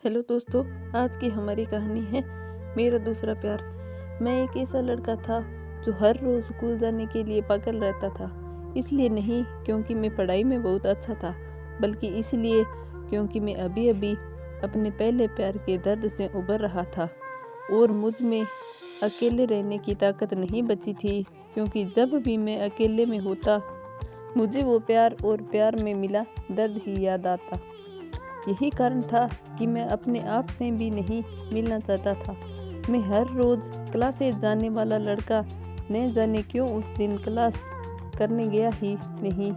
Hello दोस्तों, आज की हमारी कहानी है मेरा दूसरा प्यार। मैं एक ऐसा लड़का था जो हर रोज़ स्कूल जाने के लिए पागल रहता था। इसलिए नहीं क्योंकि मैं पढ़ाई में बहुत अच्छा था, बल्कि इसलिए क्योंकि मैं अभी अभी अपने पहले प्यार के दर्द से उबर रहा था और मुझ में अकेले रहने की ताकत नहीं बची थी। क्योंकि जब भी मैं अकेले में होता मुझे वो प्यार और प्यार में मिला दर्द ही याद आता। यही कारण था कि मैं अपने आप से भी नहीं मिलना चाहता था। मैं हर रोज़ क्लासेस जाने वाला लड़का न जाने क्यों उस दिन क्लास करने गया ही नहीं।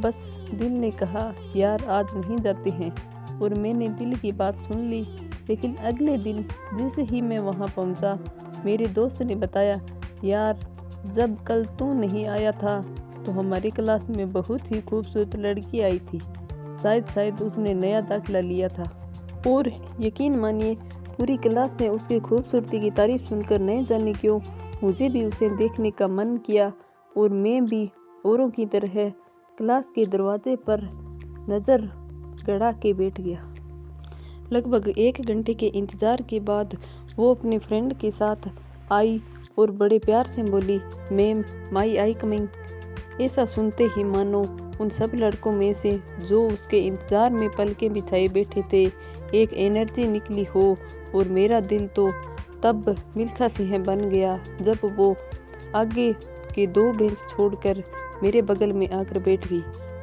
बस दिल ने कहा यार आज नहीं जाते हैं, और मैंने दिल की बात सुन ली। लेकिन अगले दिन जैसे ही मैं वहाँ पहुँचा, मेरे दोस्त ने बताया यार जब कल तू नहीं आया था तो हमारी क्लास में बहुत ही खूबसूरत लड़की आई थी। शायद उसने नया दाखिला लिया था। और यकीन मानिए पूरी क्लास ने उसकी खूबसूरती की तारीफ सुनकर न जाने क्यों मुझे भी उसे देखने का मन किया, और मैं भी औरों की तरह क्लास के दरवाजे पर नज़र गड़ा के बैठ गया। लगभग 1 घंटे के इंतज़ार के बाद वो अपने फ्रेंड के साथ आई और बड़े प्यार से बोली, मैम माई आई कमिंग। ऐसा सुनते ही मानो उन सब लड़कों में से जो उसके इंतज़ार में पलकें बिछाए बैठे थे एक एनर्जी निकली हो, और मेरा दिल तो तब मिल्खा सिंह बन गया जब वो आगे के 2 बेंच छोड़कर मेरे बगल में आकर बैठ गई।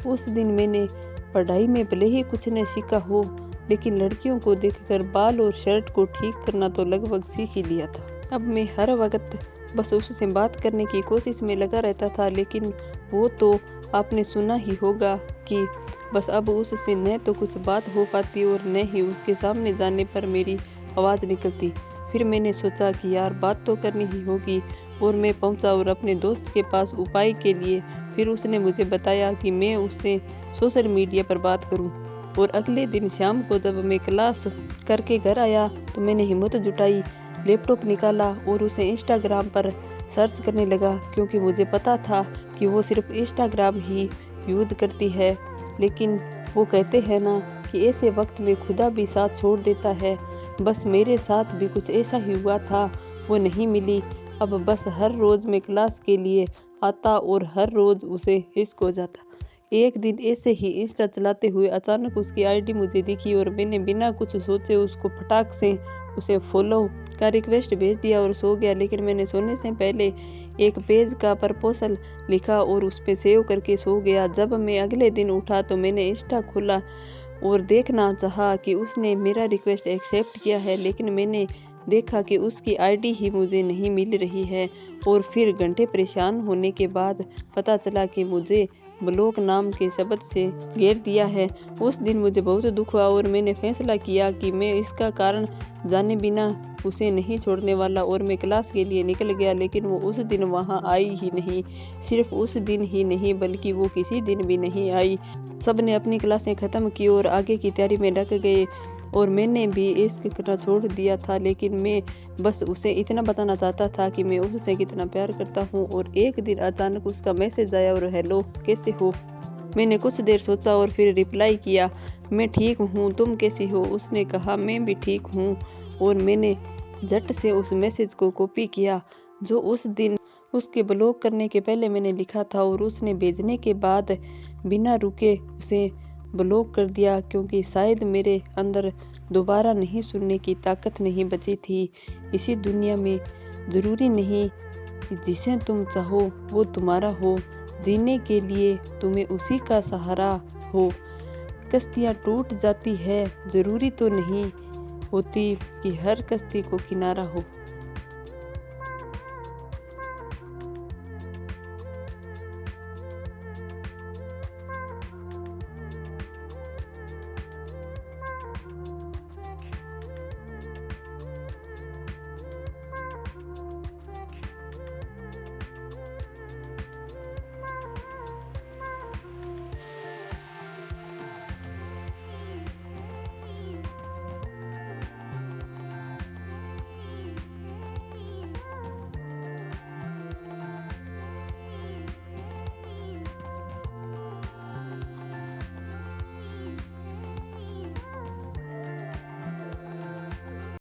उस दिन मैंने पढ़ाई में भले ही कुछ न सीखा हो, लेकिन लड़कियों को देखकर बाल और शर्ट को ठीक करना तो लगभग सीख ही लिया था। अब मैं हर वक्त बस उससे बात करने की कोशिश में लगा रहता था, लेकिन वो तो आपने सुना ही होगा कि बस अब उससे न तो कुछ बात हो पाती और न ही उसके सामने जाने पर मेरी आवाज़ निकलती। फिर मैंने सोचा कि यार बात तो करनी ही होगी, और मैं पहुंचा और अपने दोस्त के पास उपाय के लिए। फिर उसने मुझे बताया कि मैं उससे सोशल मीडिया पर बात करूं। और अगले दिन शाम को जब मैं क्लास करके घर आया तो मैंने हिम्मत जुटाई, लैपटॉप निकाला और उसे इंस्टाग्राम पर सर्च करने लगा, क्योंकि मुझे पता था कि वो सिर्फ इंस्टाग्राम ही यूज़ करती है। लेकिन वो कहते हैं ना कि ऐसे वक्त में खुदा भी साथ छोड़ देता है। बस मेरे साथ भी कुछ ऐसा ही हुआ था, वो नहीं मिली। अब बस हर रोज़ मैं क्लास के लिए आता और हर रोज़ उसे इश्क हो जाता। एक दिन ऐसे ही इंस्टा चलाते हुए अचानक उसकी आईडी मुझे दिखी, और मैंने बिना कुछ सोचे उसको फटाक से उसे फॉलो का रिक्वेस्ट भेज दिया और सो गया। लेकिन मैंने सोने से पहले एक पेज का प्रपोजल लिखा और उस पे सेव करके सो गया। जब मैं अगले दिन उठा तो मैंने इंस्टा खोला और देखना चाहा कि उसने मेरा रिक्वेस्ट एक्सेप्ट किया है, लेकिन मैंने देखा कि उसकी आईडी ही मुझे नहीं मिल रही है। और फिर घंटे परेशान होने के बाद पता चला कि मुझे ब्लॉक नाम के शब्द से घेर दिया है। उस दिन मुझे बहुत दुख हुआ और मैंने फैसला किया कि मैं इसका कारण जाने बिना उसे नहीं छोड़ने वाला, और मैं क्लास के लिए निकल गया। लेकिन वो उस दिन वहाँ आई ही नहीं। सिर्फ उस दिन ही नहीं बल्कि वो किसी दिन भी नहीं आई। सब ने अपनी क्लासें ख़त्म की और आगे की तैयारी में लग गए, और मैंने भी इश्क करना छोड़ दिया था। लेकिन मैं बस उसे इतना बताना चाहता था कि मैं उससे कितना प्यार करता हूँ। और एक दिन अचानक उसका मैसेज आया और हेलो कैसे हो। मैंने कुछ देर सोचा और फिर रिप्लाई किया, मैं ठीक हूँ, तुम कैसी हो। उसने कहा मैं भी ठीक हूँ, और मैंने झट से उस मैसेज को कॉपी किया जो उस दिन उसके ब्लॉक करने के पहले मैंने लिखा था, और उसने भेजने के बाद बिना रुके उसे ब्लॉक कर दिया, क्योंकि शायद मेरे अंदर दोबारा नहीं सुनने की ताकत नहीं बची थी। इसी दुनिया में ज़रूरी नहीं कि जिसे तुम चाहो वो तुम्हारा हो, जीने के लिए तुम्हें उसी का सहारा हो। कश्तियाँ टूट जाती है, ज़रूरी तो नहीं होती कि हर कश्ती को किनारा हो।